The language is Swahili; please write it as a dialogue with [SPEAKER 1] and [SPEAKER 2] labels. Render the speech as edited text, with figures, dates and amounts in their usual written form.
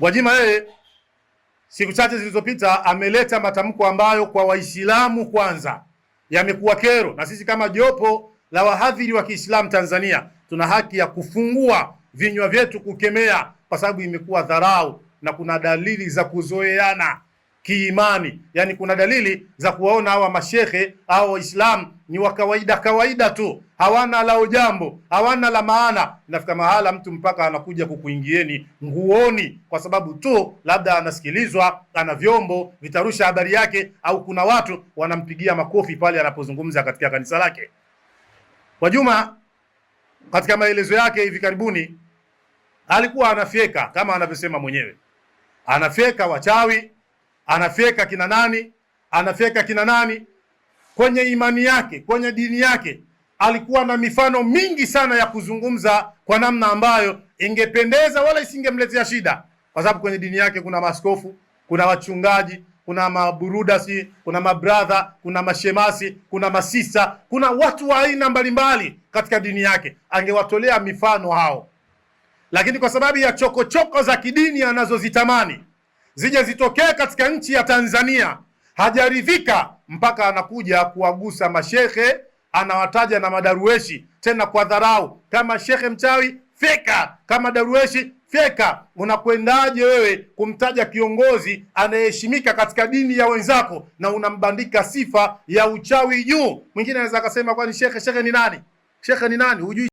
[SPEAKER 1] Gwajima yeye siku chache zilizopita ameleta matamko ambayo kwa Waislamu kwanza yamekuwa kero, na sisi kama jopo la wahadhiri wa Kiislamu Tanzania tuna haki ya kufungua vinywa vyetu kukemea, kwa sababu imekuwa dharau na kuna dalili za kuzoeana kiimani. Yani kuna dalili za kuwaona hawa mashehe au Waislamu ni wa kawaida kawaida tu, hawana lao jambo, hawana la maana. Inafika mahala mtu mpaka anakuja kukuingieni nguoni kwa sababu tu labda anasikilizwa, ana vyombo vitarusha habari yake, au kuna watu wanampigia makofi pale anapozungumza katika kanisa lake. Gwajima katika maelezo yake hivi karibuni alikuwa anafyeka kama anavyosema mwenyewe, anafyeka wachawi, anafyeka kina nani, anafyeka kina nani. Kwenye imani yake, kwenye dini yake alikuwa na mifano mingi sana ya kuzungumza kwa namna ambayo ingependeza wala isingemletea shida, kwa sababu kwenye dini yake kuna maaskofu, kuna wachungaji, kuna maburudasi, kuna mabradha, kuna mashemasi, kuna masisa, kuna watu wa aina mbalimbali katika dini yake. Angewatolea mifano hao, lakini kwa sababu ya chokochoko za kidini anazozitamani zije zitokee katika nchi ya Tanzania, hajaridhika mpaka anakuja kuwagusa mashehe, anawataja na madarueshi, tena kwa dharau, kama shekhe mchawi feka, kama darueshi feka. Unakwendaje wewe kumtaja kiongozi anayeheshimika katika dini ya wenzako na unambandika sifa ya uchawi juu? Mwingine anaweza akasema kwani shekhe ni nani? Shekhe ni nani? Hujui